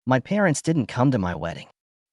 My parents didn't come to my wedding.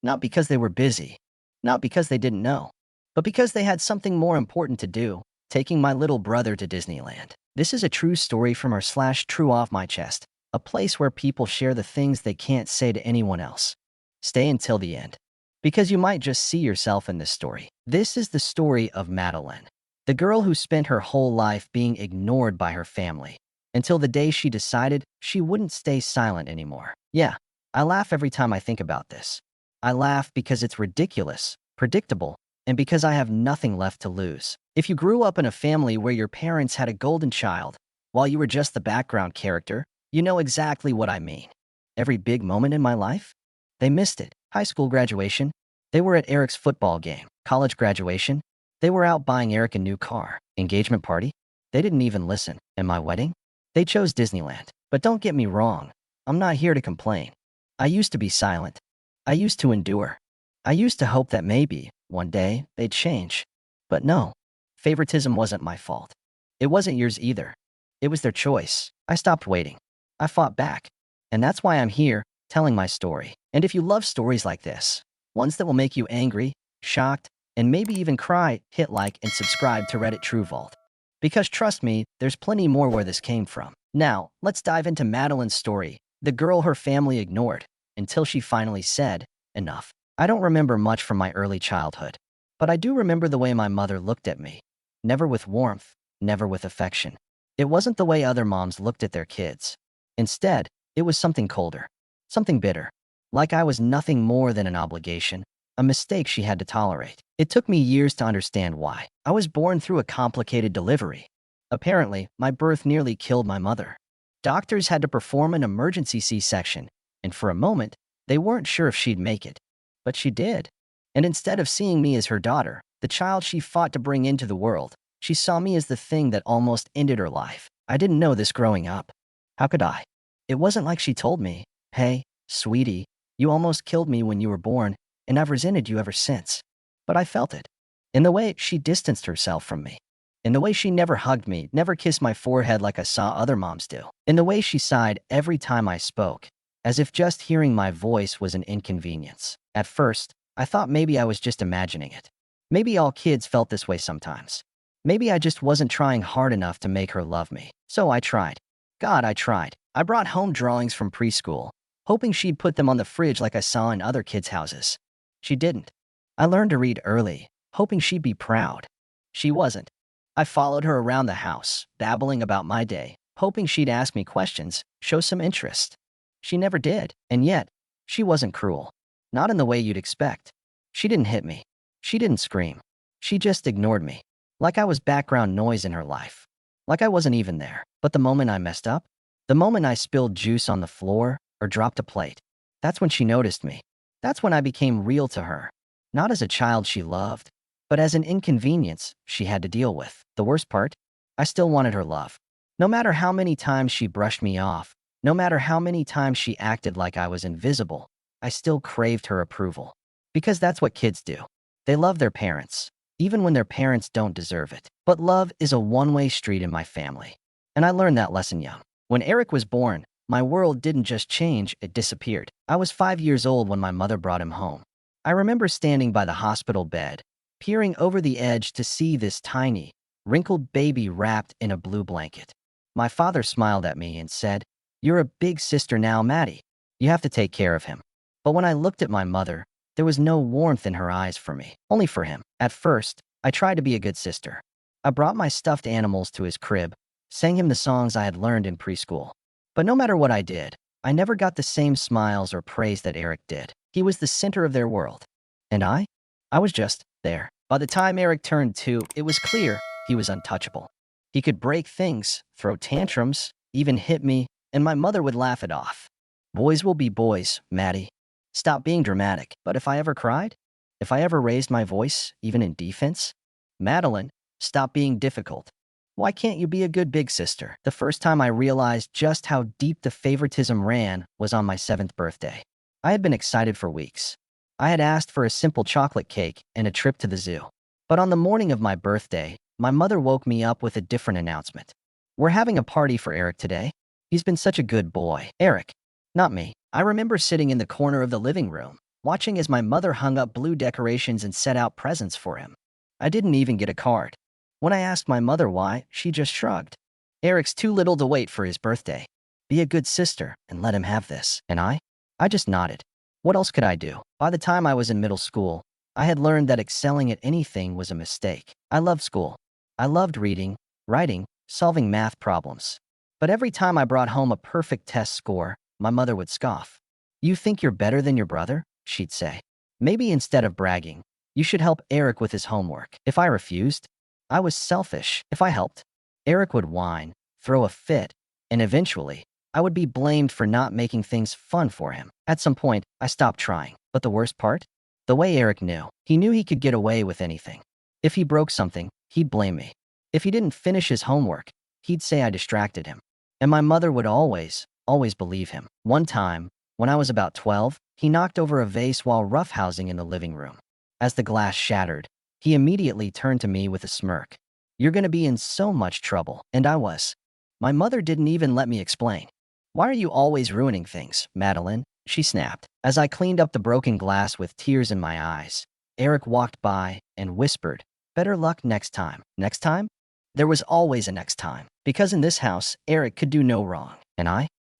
Not because they were busy, not because they didn't know, but because they had something more important to do, taking my little brother to Disneyland. This is a true story from our / true off my chest, a place where people share the things they can't say to anyone else. Stay until the end, because you might just see yourself in this story. This is the story of Madeline, the girl who spent her whole life being ignored by her family, until the day she decided she wouldn't stay silent anymore. Yeah, I laugh every time I think about this. I laugh because it's ridiculous, predictable, and because I have nothing left to lose. If you grew up in a family where your parents had a golden child, while you were just the background character, you know exactly what I mean. Every big moment in my life, they missed it. High school graduation, they were at Eric's football game. College graduation, they were out buying Eric a new car. Engagement party, they didn't even listen. And my wedding, they chose Disneyland. But don't get me wrong, I'm not here to complain. I used to be silent. I used to endure. I used to hope that maybe, one day, they'd change. But no, favoritism wasn't my fault. It wasn't yours either. It was their choice. I stopped waiting. I fought back. And that's why I'm here, telling my story. And if you love stories like this, ones that will make you angry, shocked, and maybe even cry, hit like and subscribe to Reddit True Vault. Because trust me, there's plenty more where this came from. Now, let's dive into Madeline's story, the girl her family ignored, until she finally said, enough. I don't remember much from my early childhood, but I do remember the way my mother looked at me. Never with warmth, never with affection. It wasn't the way other moms looked at their kids. Instead, it was something colder, something bitter. Like I was nothing more than an obligation, a mistake she had to tolerate. It took me years to understand why. I was born through a complicated delivery. Apparently, my birth nearly killed my mother. Doctors had to perform an emergency C-section, and for a moment, they weren't sure if she'd make it. But she did. And instead of seeing me as her daughter, the child she fought to bring into the world, she saw me as the thing that almost ended her life. I didn't know this growing up. How could I? It wasn't like she told me, hey, sweetie, you almost killed me when you were born, and I've resented you ever since. But I felt it. In the way she distanced herself from me. In the way she never hugged me, never kissed my forehead like I saw other moms do. In the way she sighed every time I spoke, as if just hearing my voice was an inconvenience. At first, I thought maybe I was just imagining it. Maybe all kids felt this way sometimes. Maybe I just wasn't trying hard enough to make her love me. So I tried. God, I tried. I brought home drawings from preschool, hoping she'd put them on the fridge like I saw in other kids' houses. She didn't. I learned to read early, hoping she'd be proud. She wasn't. I followed her around the house, babbling about my day, hoping she'd ask me questions, show some interest. She never did, and yet, she wasn't cruel. Not in the way you'd expect. She didn't hit me. She didn't scream. She just ignored me. Like I was background noise in her life. Like I wasn't even there. But the moment I messed up, the moment I spilled juice on the floor or dropped a plate, that's when she noticed me. That's when I became real to her. Not as a child she loved, but as an inconvenience she had to deal with. The worst part? I still wanted her love. No matter how many times she brushed me off, no matter how many times she acted like I was invisible, I still craved her approval. Because that's what kids do. They love their parents, even when their parents don't deserve it. But love is a one-way street in my family. And I learned that lesson young. When Eric was born, my world didn't just change, it disappeared. I was 5 years old when my mother brought him home. I remember standing by the hospital bed, peering over the edge to see this tiny, wrinkled baby wrapped in a blue blanket. My father smiled at me and said, "You're a big sister now, Maddie. You have to take care of him." But when I looked at my mother, there was no warmth in her eyes for me, only for him. At first, I tried to be a good sister. I brought my stuffed animals to his crib, sang him the songs I had learned in preschool. But no matter what I did, I never got the same smiles or praise that Eric did. He was the center of their world. And I was just there. By the time Eric turned 2, it was clear he was untouchable. He could break things, throw tantrums, even hit me, and my mother would laugh it off. Boys will be boys, Maddie. Stop being dramatic. But if I ever cried, if I ever raised my voice, even in defense, Madeline, stop being difficult. Why can't you be a good big sister? The first time I realized just how deep the favoritism ran was on my 7th birthday. I had been excited for weeks. I had asked for a simple chocolate cake and a trip to the zoo. But on the morning of my birthday, my mother woke me up with a different announcement. "We're having a party for Eric today. He's been such a good boy." Eric, not me. I remember sitting in the corner of the living room, watching as my mother hung up blue decorations and set out presents for him. I didn't even get a card. When I asked my mother why, she just shrugged. Eric's too little to wait for his birthday. Be a good sister and let him have this. And I just nodded. What else could I do? By the time I was in middle school, I had learned that excelling at anything was a mistake. I loved school. I loved reading, writing, solving math problems. But every time I brought home a perfect test score, my mother would scoff. You think you're better than your brother? She'd say. Maybe instead of bragging, you should help Eric with his homework. If I refused, I was selfish. If I helped, Eric would whine, throw a fit, and eventually, I would be blamed for not making things fun for him. At some point, I stopped trying. But the worst part? The way Eric knew. He knew he could get away with anything. If he broke something, he'd blame me. If he didn't finish his homework, he'd say I distracted him. And my mother would always believe him. One time, when I was about 12, he knocked over a vase while roughhousing in the living room. As the glass shattered, he immediately turned to me with a smirk. You're gonna be in so much trouble. And I was. My mother didn't even let me explain. Why are you always ruining things, Madeline? She snapped. As I cleaned up the broken glass with tears in my eyes, Eric walked by and whispered, better luck next time. Next time? There was always a next time. Because in this house, Eric could do no wrong. And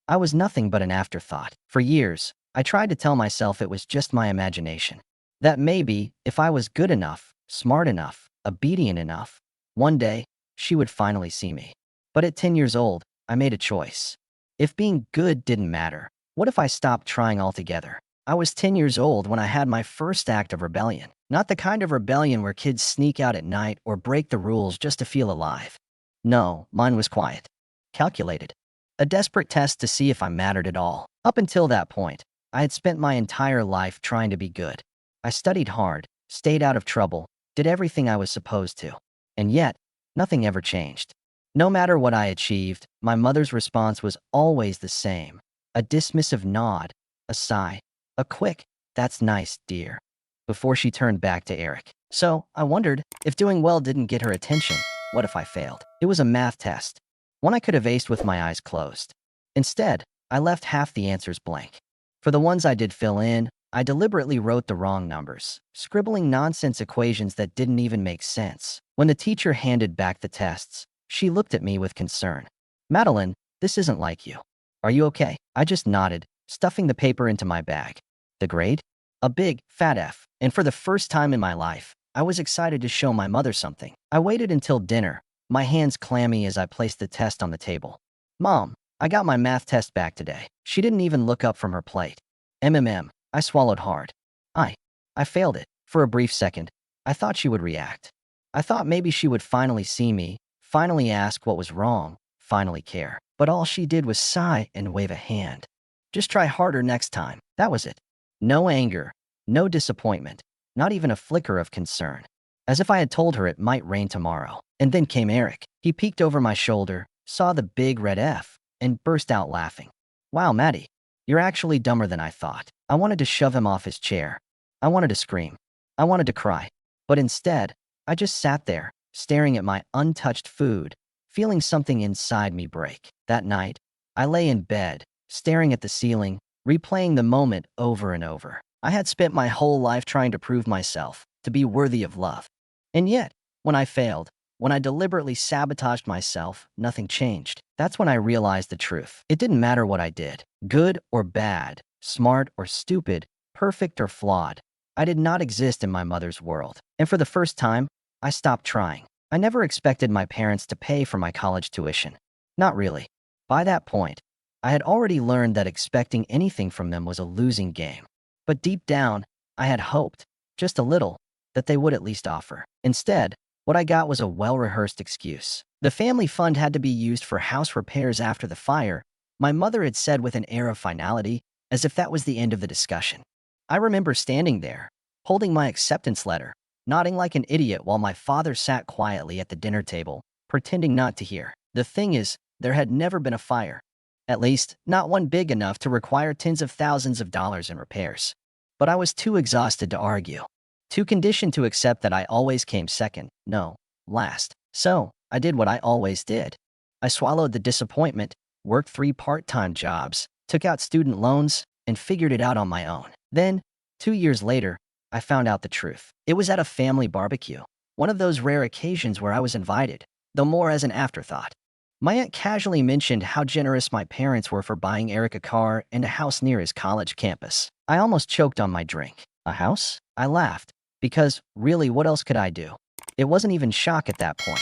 I was nothing but an afterthought. For years, I tried to tell myself it was just my imagination. That maybe, if I was good enough, smart enough, obedient enough, one day, she would finally see me. But at 10 years old, I made a choice. If being good didn't matter, what if I stopped trying altogether? I was 10 years old when I had my first act of rebellion. Not the kind of rebellion where kids sneak out at night or break the rules just to feel alive. No, mine was quiet. Calculated. A desperate test to see if I mattered at all. Up until that point, I had spent my entire life trying to be good. I studied hard, stayed out of trouble, did everything I was supposed to. And yet, nothing ever changed. No matter what I achieved, my mother's response was always the same. A dismissive nod, a sigh, a quick, that's nice, dear, before she turned back to Eric. So, I wondered, if doing well didn't get her attention, what if I failed? It was a math test, one I could have aced with my eyes closed. Instead, I left half the answers blank. For the ones I did fill in, I deliberately wrote the wrong numbers, scribbling nonsense equations that didn't even make sense. When the teacher handed back the tests, she looked at me with concern. Madeline, this isn't like you. Are you okay? I just nodded, stuffing the paper into my bag. The grade? A big, fat F. And for the first time in my life, I was excited to show my mother something. I waited until dinner, my hands clammy as I placed the test on the table. Mom, I got my math test back today. She didn't even look up from her plate. I swallowed hard. I failed it. For a brief second, I thought she would react. I thought maybe she would finally see me, finally ask what was wrong, finally care. But all she did was sigh and wave a hand. Just try harder next time. That was it. No anger, no disappointment, not even a flicker of concern. As if I had told her it might rain tomorrow. And then came Eric. He peeked over my shoulder, saw the big red F, and burst out laughing. Wow, Maddie, you're actually dumber than I thought. I wanted to shove him off his chair. I wanted to scream. I wanted to cry. But instead, I just sat there, staring at my untouched food, feeling something inside me break. That night, I lay in bed, staring at the ceiling, replaying the moment over and over. I had spent my whole life trying to prove myself, to be worthy of love. And yet, when I failed, when I deliberately sabotaged myself, nothing changed. That's when I realized the truth. It didn't matter what I did, good or bad, smart or stupid, perfect or flawed. I did not exist in my mother's world. And for the first time, I stopped trying. I never expected my parents to pay for my college tuition. Not really. By that point, I had already learned that expecting anything from them was a losing game. But deep down, I had hoped, just a little, that they would at least offer. Instead, what I got was a well-rehearsed excuse. The family fund had to be used for house repairs after the fire, my mother had said with an air of finality, as if that was the end of the discussion. I remember standing there, holding my acceptance letter, nodding like an idiot while my father sat quietly at the dinner table, pretending not to hear. The thing is, there had never been a fire. At least, not one big enough to require tens of thousands of dollars in repairs. But I was too exhausted to argue. Too conditioned to accept that I always came second, no, last. So, I did what I always did. I swallowed the disappointment, worked 3 part-time jobs, took out student loans, and figured it out on my own. Then, 2 years later, I found out the truth. It was at a family barbecue, one of those rare occasions where I was invited, though more as an afterthought. My aunt casually mentioned how generous my parents were for buying Eric a car and a house near his college campus. I almost choked on my drink. A house? I laughed, because really, what else could I do? It wasn't even shock at that point.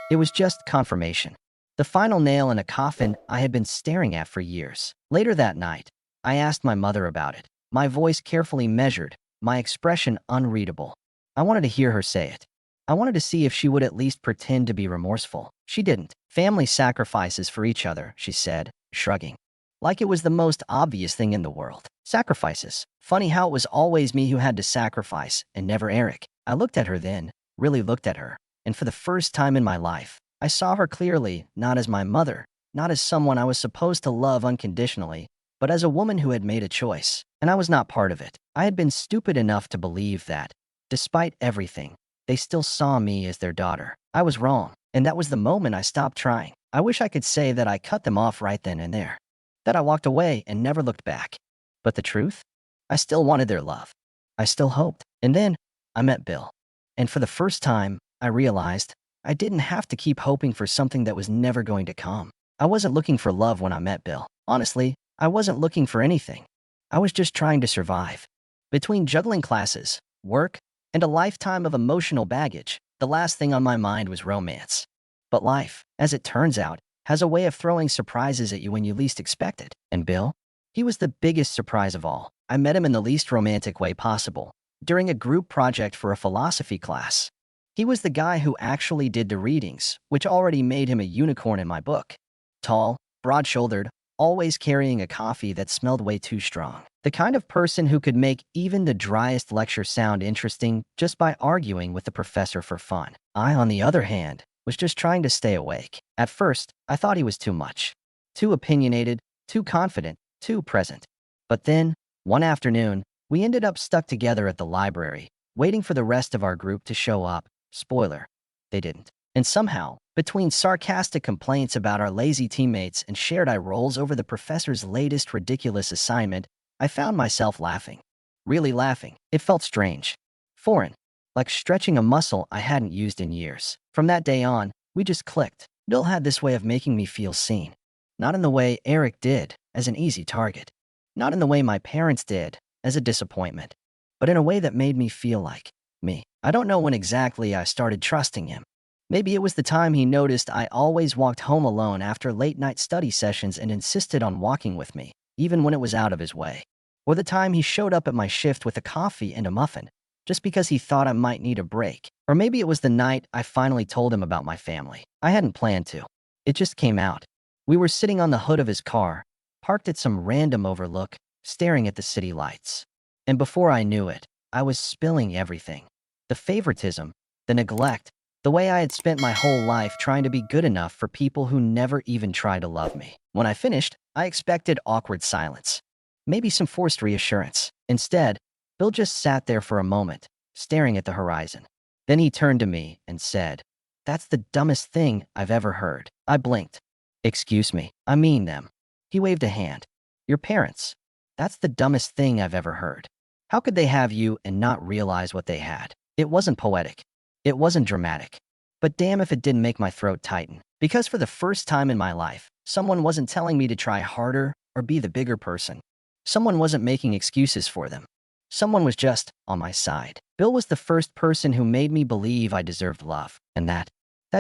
It was just confirmation. The final nail in a coffin I had been staring at for years. Later that night, I asked my mother about it, my voice carefully measured, my expression unreadable. I wanted to hear her say it. I wanted to see if she would at least pretend to be remorseful. She didn't. Family sacrifices for each other, she said, shrugging. Like it was the most obvious thing in the world. Sacrifices. Funny how it was always me who had to sacrifice, and never Eric. I looked at her then, really looked at her, and for the first time in my life, I saw her clearly, not as my mother, not as someone I was supposed to love unconditionally, but as a woman who had made a choice, and I was not part of it. I had been stupid enough to believe that, despite everything, they still saw me as their daughter. I was wrong, and that was the moment I stopped trying. I wish I could say that I cut them off right then and there, that I walked away and never looked back. But the truth? I still wanted their love. I still hoped. And then I met Bill. And for the first time, I realized I didn't have to keep hoping for something that was never going to come. I wasn't looking for love when I met Bill. Honestly, I wasn't looking for anything. I was just trying to survive. Between juggling classes, work, and a lifetime of emotional baggage, the last thing on my mind was romance. But life, as it turns out, has a way of throwing surprises at you when you least expect it. And Bill? He was the biggest surprise of all. I met him in the least romantic way possible, during a group project for a philosophy class. He was the guy who actually did the readings, which already made him a unicorn in my book. Tall, broad-shouldered, always carrying a coffee that smelled way too strong. The kind of person who could make even the driest lecture sound interesting just by arguing with the professor for fun. I, on the other hand, was just trying to stay awake. At first, I thought he was too much. Too opinionated, too confident, too present. But then, one afternoon, we ended up stuck together at the library, waiting for the rest of our group to show up. Spoiler, they didn't. And somehow, between sarcastic complaints about our lazy teammates and shared eye rolls over the professor's latest ridiculous assignment, I found myself laughing. Really laughing. It felt strange. Foreign. Like stretching a muscle I hadn't used in years. From that day on, we just clicked. Bill had this way of making me feel seen. Not in the way Eric did, as an easy target. Not in the way my parents did, as a disappointment. But in a way that made me feel like me. I don't know when exactly I started trusting him. Maybe it was the time he noticed I always walked home alone after late-night study sessions and insisted on walking with me, even when it was out of his way. Or the time he showed up at my shift with a coffee and a muffin, just because he thought I might need a break. Or maybe it was the night I finally told him about my family. I hadn't planned to. It just came out. We were sitting on the hood of his car, parked at some random overlook, staring at the city lights. And before I knew it, I was spilling everything. The favoritism, the neglect, the way I had spent my whole life trying to be good enough for people who never even tried to love me. When I finished, I expected awkward silence. Maybe some forced reassurance. Instead, Bill just sat there for a moment, staring at the horizon. Then he turned to me and said, "That's the dumbest thing I've ever heard." I blinked. "Excuse me, I mean them." He waved a hand. "Your parents. That's the dumbest thing I've ever heard. How could they have you and not realize what they had?" It wasn't poetic. It wasn't dramatic. But damn if it didn't make my throat tighten. Because for the first time in my life, someone wasn't telling me to try harder or be the bigger person. Someone wasn't making excuses for them. Someone was just on my side. Bill was the first person who made me believe I deserved love. And that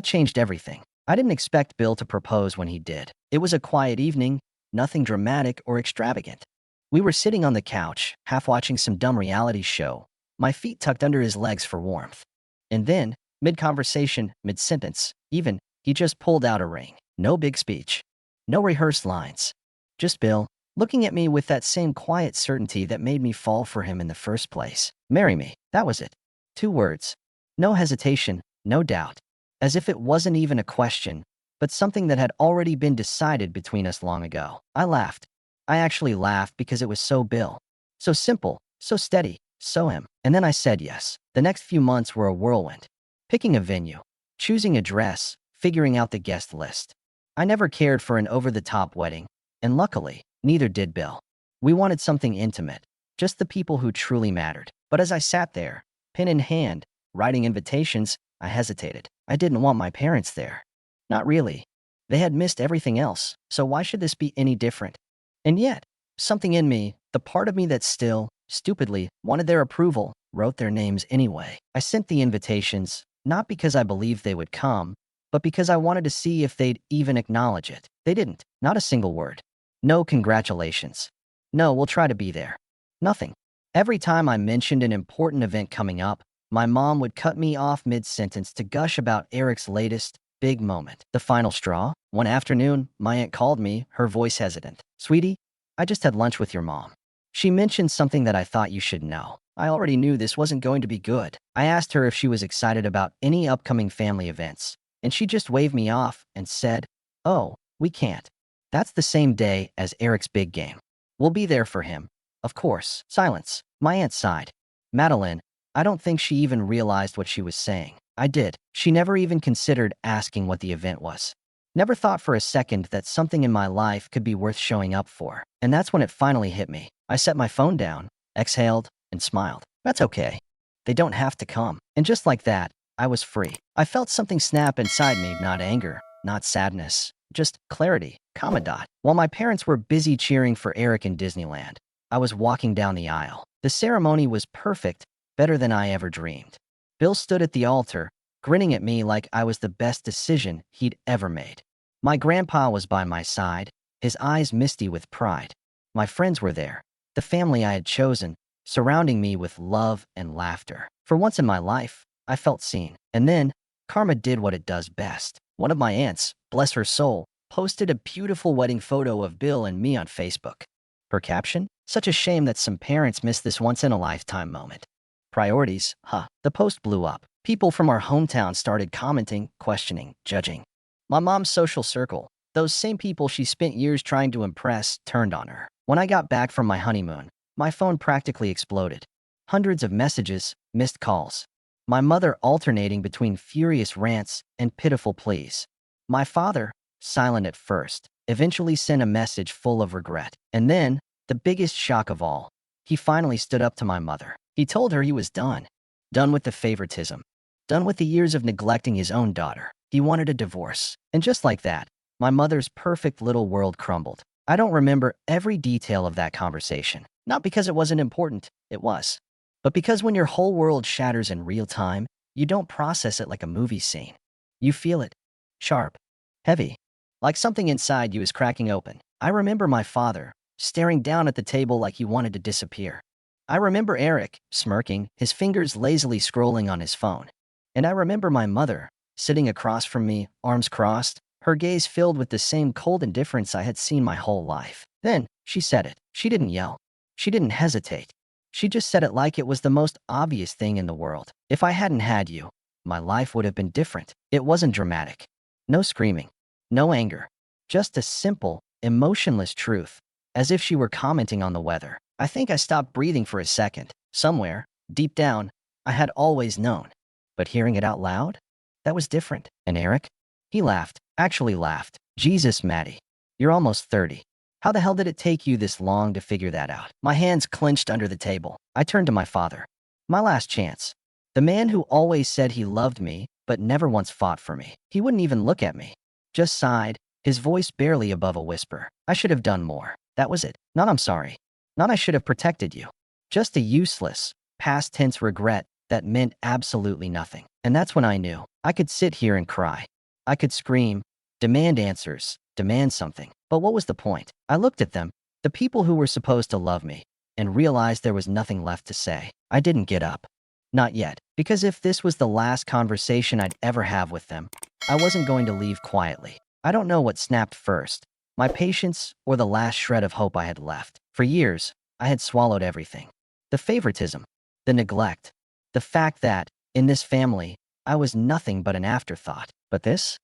changed everything. I didn't expect Bill to propose when he did. It was a quiet evening, nothing dramatic or extravagant. We were sitting on the couch, half watching some dumb reality show, my feet tucked under his legs for warmth. And then, mid-conversation, mid-sentence, even, he just pulled out a ring. No big speech. No rehearsed lines. Just Bill, looking at me with that same quiet certainty that made me fall for him in the first place. Marry me. That was it. 2 words. No hesitation, no doubt. As if it wasn't even a question, but something that had already been decided between us long ago. I laughed. I actually laughed because it was so Bill. So simple, so steady, so him. And then I said yes. The next few months were a whirlwind. Picking a venue, choosing a dress, figuring out the guest list. I never cared for an over-the-top wedding, and luckily, neither did Bill. We wanted something intimate, just the people who truly mattered. But as I sat there, pen in hand, writing invitations, I hesitated. I didn't want my parents there. Not really. They had missed everything else, so why should this be any different? And yet, something in me, the part of me that still, stupidly, wanted their approval, wrote their names anyway. I sent the invitations, not because I believed they would come, but because I wanted to see if they'd even acknowledge it. They didn't. Not a single word. No congratulations. No, we'll try to be there. Nothing. Every time I mentioned an important event coming up, my mom would cut me off mid-sentence to gush about Eric's latest, big moment. The final straw? One afternoon, my aunt called me, her voice hesitant. "Sweetie, I just had lunch with your mom. She mentioned something that I thought you should know." I already knew this wasn't going to be good. I asked her if she was excited about any upcoming family events, and she just waved me off and said, "Oh, we can't. That's the same day as Eric's big game. We'll be there for him." Of course. Silence. My aunt sighed. Madeline, I don't think she even realized what she was saying. I did. She never even considered asking what the event was. Never thought for a second that something in my life could be worth showing up for. And that's when it finally hit me. I set my phone down, exhaled, and smiled. That's okay. They don't have to come. And just like that, I was free. I felt something snap inside me, not anger, not sadness, just clarity, comma dot. While my parents were busy cheering for Eric in Disneyland, I was walking down the aisle. The ceremony was perfect, better than I ever dreamed. Bill stood at the altar, grinning at me like I was the best decision he'd ever made. My grandpa was by my side, his eyes misty with pride. My friends were there, the family I had chosen, surrounding me with love and laughter. For once in my life, I felt seen. And then, karma did what it does best. One of my aunts, bless her soul, posted a beautiful wedding photo of Bill and me on Facebook. Her caption? "Such a shame that some parents miss this once-in-a-lifetime moment." Priorities, huh? The post blew up. People from our hometown started commenting, questioning, judging. My mom's social circle, those same people she spent years trying to impress, turned on her. When I got back from my honeymoon, my phone practically exploded. Hundreds of messages, missed calls. My mother alternating between furious rants and pitiful pleas. My father, silent at first, eventually sent a message full of regret. And then, the biggest shock of all, he finally stood up to my mother. He told her he was done. Done with the favoritism. Done with the years of neglecting his own daughter. He wanted a divorce. And just like that, my mother's perfect little world crumbled. I don't remember every detail of that conversation. Not because it wasn't important, it was. But because when your whole world shatters in real time, you don't process it like a movie scene. You feel it. Sharp. Heavy. Like something inside you is cracking open. I remember my father, staring down at the table like he wanted to disappear. I remember Eric, smirking, his fingers lazily scrolling on his phone. And I remember my mother, sitting across from me, arms crossed, her gaze filled with the same cold indifference I had seen my whole life. Then, she said it. She didn't yell. She didn't hesitate. She just said it like it was the most obvious thing in the world. "If I hadn't had you, my life would have been different." It wasn't dramatic. No screaming. No anger. Just a simple, emotionless truth, as if she were commenting on the weather. I think I stopped breathing for a second. Somewhere, deep down, I had always known. But hearing it out loud? That was different. And Eric? He laughed. Actually laughed. "Jesus, Maddie. You're almost 30. How the hell did it take you this long to figure that out?" My hands clenched under the table. I turned to my father. My last chance. The man who always said he loved me, but never once fought for me. He wouldn't even look at me. Just sighed, his voice barely above a whisper. "I should have done more. That was it. Not I'm sorry. Not I should have protected you. Just a useless, past tense regret that meant absolutely nothing." And that's when I knew. I could sit here and cry. I could scream, demand answers, demand something. But what was the point? I looked at them, the people who were supposed to love me, and realized there was nothing left to say. I didn't get up. Not yet. Because if this was the last conversation I'd ever have with them, I wasn't going to leave quietly. I don't know what snapped first, my patience or the last shred of hope I had left. For years, I had swallowed everything. The favoritism, the neglect, the fact that, in this family, I was nothing but an afterthought. But this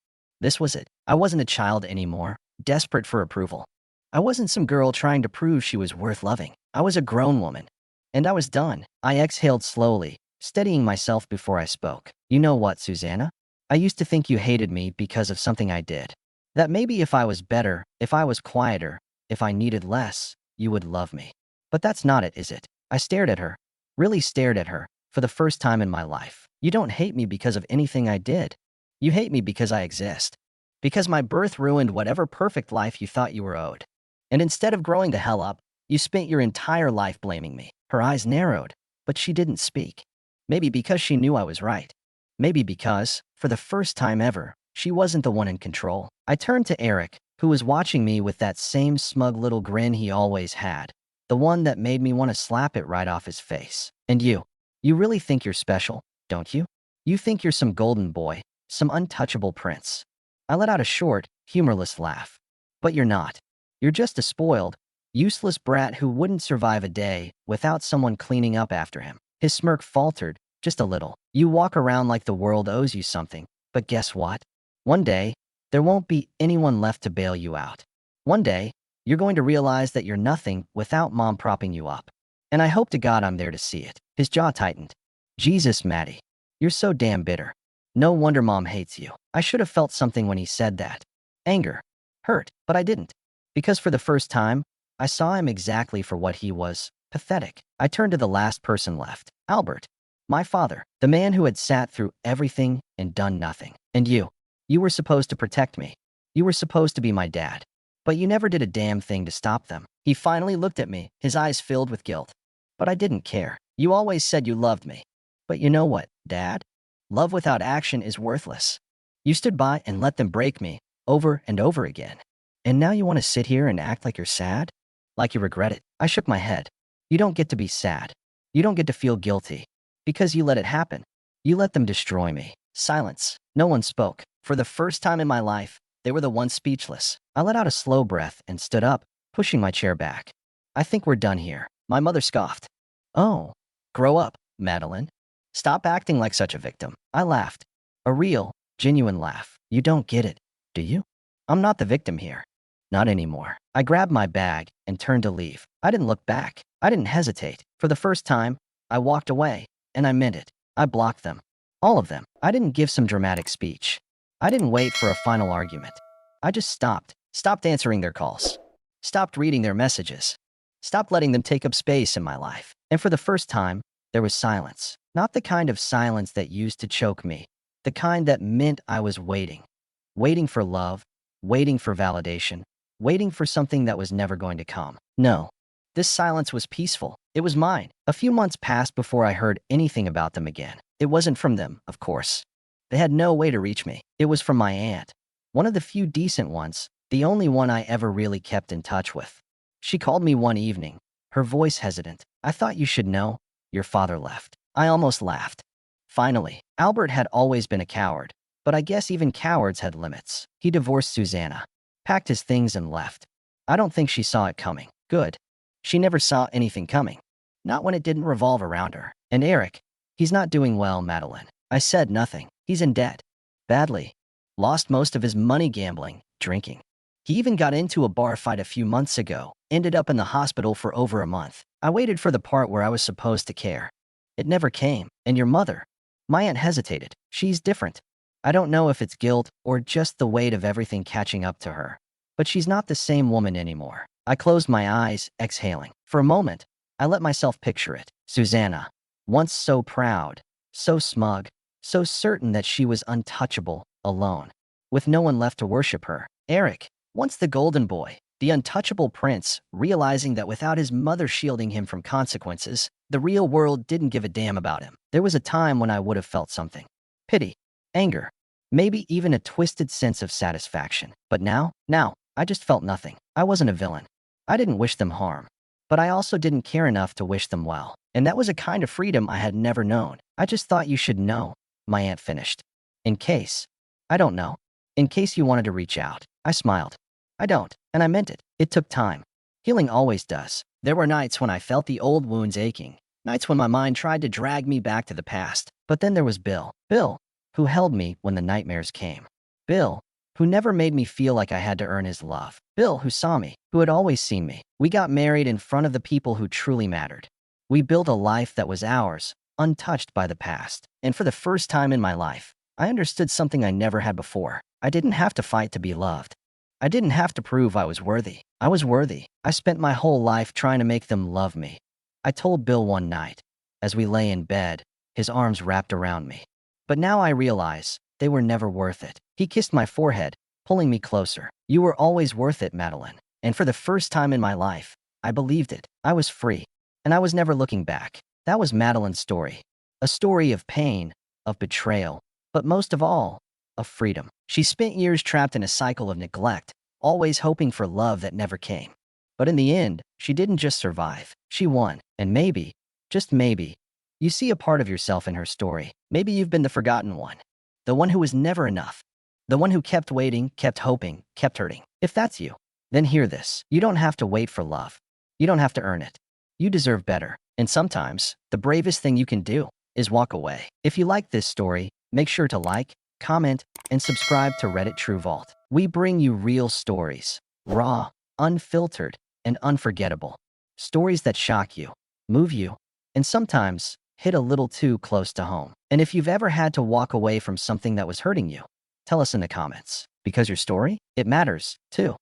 was it. I wasn't a child anymore, desperate for approval. I wasn't some girl trying to prove she was worth loving. I was a grown woman. And I was done. I exhaled slowly, steadying myself before I spoke. "You know what, Susanna? I used to think you hated me because of something I did. That maybe if I was better, if I was quieter, if I needed less, you would love me. But that's not it, is it? I stared at her, really stared at her, for the first time in my life. You don't hate me because of anything I did. You hate me because I exist. Because my birth ruined whatever perfect life you thought you were owed. And instead of growing the hell up, you spent your entire life blaming me. Her eyes narrowed, but she didn't speak. Maybe because she knew I was right. Maybe because, for the first time ever, she wasn't the one in control. I turned to Eric, who was watching me with that same smug little grin he always had. The one that made me want to slap it right off his face. And you really think you're special, don't you? You think you're some golden boy, some untouchable prince. I let out a short, humorless laugh. But you're not. You're just a spoiled, useless brat who wouldn't survive a day without someone cleaning up after him. His smirk faltered, just a little. You walk around like the world owes you something, but guess what? One day, there won't be anyone left to bail you out. One day, you're going to realize that you're nothing without mom propping you up. And I hope to God I'm there to see it. His jaw tightened. Jesus, Maddie. You're so damn bitter. No wonder mom hates you. I should have felt something when he said that. Anger. Hurt. But I didn't. Because for the first time, I saw him exactly for what he was. Pathetic. I turned to the last person left. Albert. My father. The man who had sat through everything and done nothing. And you. You were supposed to protect me. You were supposed to be my dad. But you never did a damn thing to stop them. He finally looked at me, his eyes filled with guilt. But I didn't care. You always said you loved me. But you know what, Dad? Love without action is worthless. You stood by and let them break me, over and over again. And now you want to sit here and act like you're sad? Like you regret it? I shook my head. You don't get to be sad. You don't get to feel guilty. Because you let it happen. You let them destroy me. Silence. No one spoke. For the first time in my life, they were the ones speechless. I let out a slow breath and stood up, pushing my chair back. I think we're done here. My mother scoffed. Oh, grow up, Madeline. Stop acting like such a victim. I laughed. A real, genuine laugh. You don't get it, do you? I'm not the victim here. Not anymore. I grabbed my bag and turned to leave. I didn't look back. I didn't hesitate. For the first time, I walked away, and I meant it. I blocked them. All of them. I didn't give some dramatic speech. I didn't wait for a final argument. I just stopped. Stopped answering their calls. Stopped reading their messages. Stopped letting them take up space in my life. And for the first time, there was silence. Not the kind of silence that used to choke me. The kind that meant I was waiting. Waiting for love. Waiting for validation. Waiting for something that was never going to come. No. This silence was peaceful. It was mine. A few months passed before I heard anything about them again. It wasn't from them, of course. They had no way to reach me. It was from my aunt. One of the few decent ones. The only one I ever really kept in touch with. She called me one evening, her voice hesitant. I thought you should know. Your father left. I almost laughed. Finally, Albert had always been a coward, but I guess even cowards had limits. He divorced Susanna, packed his things and left. I don't think she saw it coming. Good. She never saw anything coming. Not when it didn't revolve around her. And Eric, he's not doing well, Madeline. I said nothing. He's in debt. Badly. Lost most of his money gambling, drinking. He even got into a bar fight a few months ago, ended up in the hospital for over a month. I waited for the part where I was supposed to care. It never came. And your mother? My aunt hesitated. She's different. I don't know if it's guilt or just the weight of everything catching up to her. But she's not the same woman anymore. I closed my eyes, exhaling. For a moment, I let myself picture it. Susanna, once so proud, so smug, so certain that she was untouchable, alone, with no one left to worship her. Eric, once the golden boy, the untouchable prince, realizing that without his mother shielding him from consequences, the real world didn't give a damn about him. There was a time when I would have felt something. Pity, anger, maybe even a twisted sense of satisfaction. But now, I just felt nothing. I wasn't a villain. I didn't wish them harm. But I also didn't care enough to wish them well. And that was a kind of freedom I had never known. I just thought you should know, my aunt finished. In case. I don't know. In case you wanted to reach out. I smiled. I don't. And I meant it. It took time. Healing always does. There were nights when I felt the old wounds aching. Nights when my mind tried to drag me back to the past. But then there was Bill. Bill, who held me when the nightmares came. Bill, who never made me feel like I had to earn his love. Bill, who saw me, who had always seen me. We got married in front of the people who truly mattered. We built a life that was ours, untouched by the past. And for the first time in my life, I understood something I never had before. I didn't have to fight to be loved. I didn't have to prove I was worthy. I was worthy. I spent my whole life trying to make them love me. I told Bill one night, as we lay in bed, his arms wrapped around me. But now I realize they were never worth it. He kissed my forehead, pulling me closer. You were always worth it, Madeline. And for the first time in my life, I believed it. I was free, and I was never looking back. That was Madeline's story. A story of pain, of betrayal, but most of all, of freedom. She spent years trapped in a cycle of neglect, always hoping for love that never came. But in the end, she didn't just survive. She won. And maybe, just maybe, you see a part of yourself in her story. Maybe you've been the forgotten one. The one who was never enough. The one who kept waiting, kept hoping, kept hurting. If that's you, then hear this. You don't have to wait for love. You don't have to earn it. You deserve better. And sometimes, the bravest thing you can do is walk away. If you like this story, make sure to like, comment, and subscribe to Reddit True Vault. We bring you real stories, raw, unfiltered, and unforgettable. Stories that shock you, move you, and sometimes hit a little too close to home. And if you've ever had to walk away from something that was hurting you, tell us in the comments, because your story, it matters too.